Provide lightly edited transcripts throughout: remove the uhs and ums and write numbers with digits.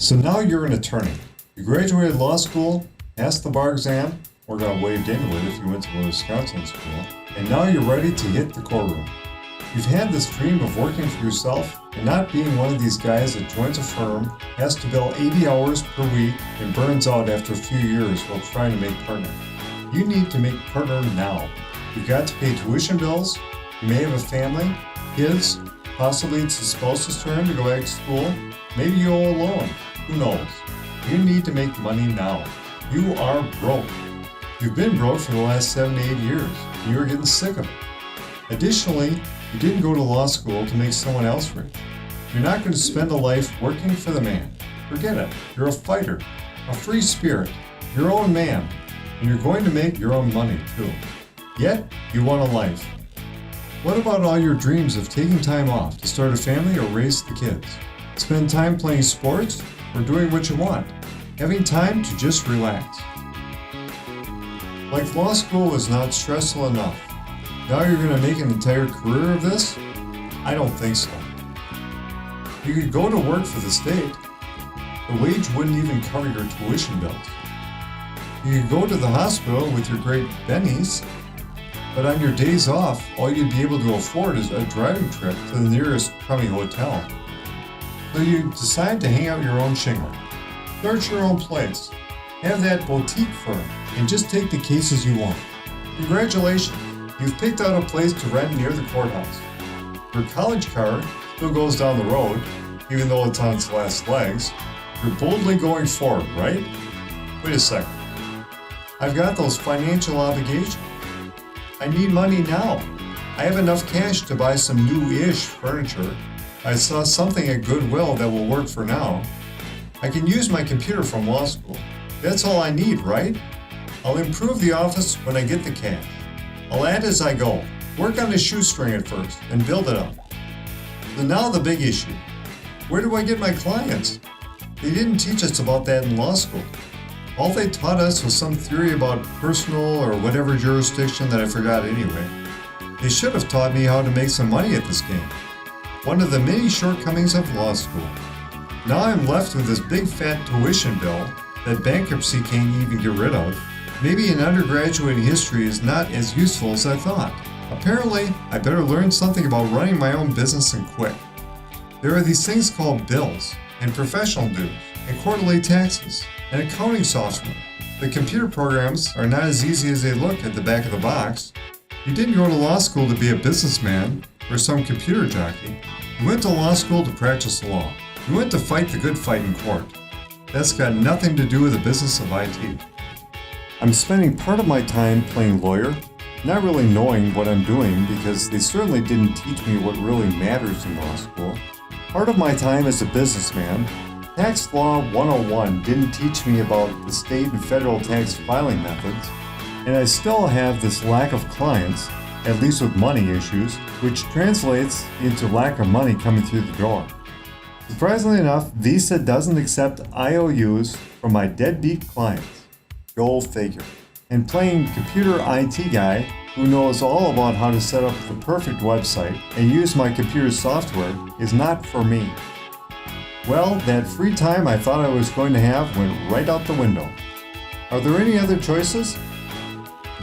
So now you're an attorney. You graduated law school, passed the bar exam, or got waived into it if you went to a Wisconsin school, and now you're ready to hit the courtroom. You've had this dream of working for yourself and not being one of these guys that joins a firm, has to bill 80 hours per week, and burns out after a few years while trying to make partner. You need to make partner now. You've got to pay tuition bills, you may have a family, kids, possibly it's the spouse's turn to go back to school, maybe you owe a loan, who knows? You need to make money now. You are broke. You've been broke for the last 7 to 8 years, and you're getting sick of it. Additionally, you didn't go to law school to make someone else rich. You're not going to spend a life working for the man. Forget it. You're a fighter, a free spirit, your own man, and you're going to make your own money too. Yet, you want a life. What about all your dreams of taking time off to start a family or raise the kids? Spend time playing sports or doing what you want? Having time to just relax. Like law school was not stressful enough. Now you're going to make an entire career of this? I don't think so. You could go to work for the state. The wage wouldn't even cover your tuition bills. You could go to the hospital with your great bennies, but on your days off, all you'd be able to afford is a driving trip to the nearest crummy hotel. So you decide to hang out your own shingle, start your own place, have that boutique firm, and just take the cases you want. Congratulations, you've picked out a place to rent near the courthouse. Your college car still goes down the road, even though it's on its last legs. You're boldly going forward, right? Wait a second. I've got those financial obligations. I need money now. I have enough cash to buy some new-ish furniture. I saw something at Goodwill that will work for now. I can use my computer from law school. That's all I need, right? I'll improve the office when I get the cash. I'll add as I go. Work on the shoestring at first and build it up. So now the big issue. Where do I get my clients? They didn't teach us about that in law school. All they taught us was some theory about personal or whatever jurisdiction that I forgot anyway. They should have taught me how to make some money at this game. One of the many shortcomings of law school. Now I'm left with this big fat tuition bill that bankruptcy can't even get rid of. Maybe an undergraduate in history is not as useful as I thought. Apparently, I better learn something about running my own business and quick. There are these things called bills, and professional dues, and quarterly taxes, and accounting software. The computer programs are not as easy as they look at the back of the box. You didn't go to law school to be a businessman or some computer jockey. You went to law school to practice law. You went to fight the good fight in court. That's got nothing to do with the business of IT. I'm spending part of my time playing lawyer, not really knowing what I'm doing because they certainly didn't teach me what really matters in law school. Part of my time as a businessman. Tax Law 101 didn't teach me about the state and federal tax filing methods, and I still have this lack of clients, at least with money issues, which translates into lack of money coming through the door. Surprisingly enough, Visa doesn't accept IOUs from my deadbeat clients. Go figure. And playing computer IT guy who knows all about how to set up the perfect website and use my computer software is not for me. Well, that free time I thought I was going to have went right out the window. Are there any other choices?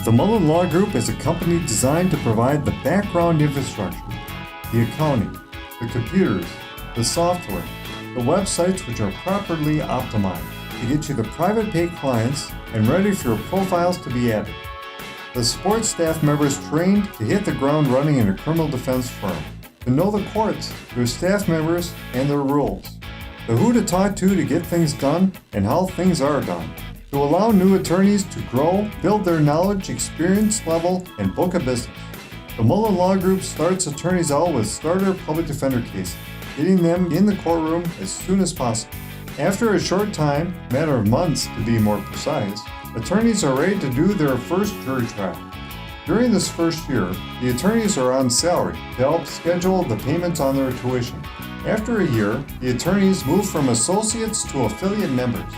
The Mullen Law Group is a company designed to provide the background infrastructure, the accounting, the computers, the software, the websites which are properly optimized to get you the private pay clients and ready for your profiles to be added. The support staff members trained to hit the ground running in a criminal defense firm, to know the courts, their staff members, and their rules, the who to talk to get things done and how things are done, to allow new attorneys to grow, build their knowledge, experience level, and book a business. The Mullen Law Group starts attorneys out with starter public defender cases, getting them in the courtroom as soon as possible. After a short time, matter of months to be more precise, attorneys are ready to do their first jury trial. During this first year, the attorneys are on salary to help schedule the payments on their tuition. After a year, the attorneys move from associates to affiliate members.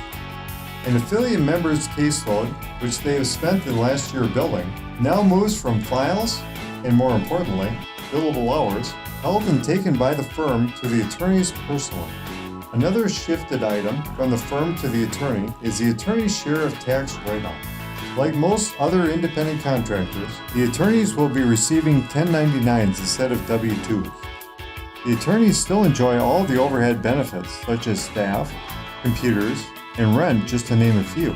An affiliate member's caseload, which they have spent the last year building, now moves from files, and more importantly, billable hours, held and taken by the firm to the attorneys personally. Another shifted item from the firm to the attorney is the attorney's share of tax write-off. Like most other independent contractors, the attorneys will be receiving 1099s instead of W-2s. The attorneys still enjoy all the overhead benefits such as staff, computers, and rent, just to name a few.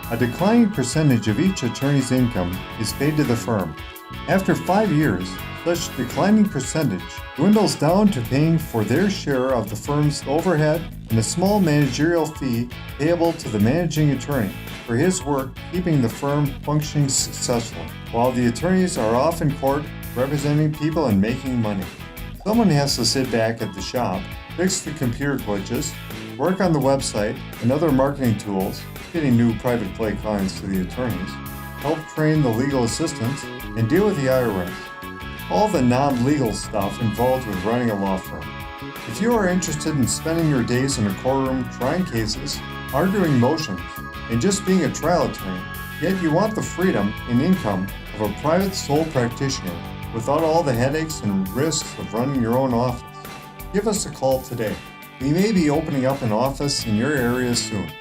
A declining percentage of each attorney's income is paid to the firm. After 5 years, such declining percentage dwindles down to paying for their share of the firm's overhead and a small managerial fee payable to the managing attorney for his work keeping the firm functioning successfully, while the attorneys are off in court representing people and making money. Someone has to sit back at the shop, fix the computer glitches, work on the website and other marketing tools, getting new private play clients to the attorneys, help train the legal assistants, and deal with the IRS. All the non-legal stuff involved with running a law firm. If you are interested in spending your days in a courtroom trying cases, arguing motions, and just being a trial attorney, yet you want the freedom and income of a private sole practitioner without all the headaches and risks of running your own office, give us a call today. We may be opening up an office in your area soon.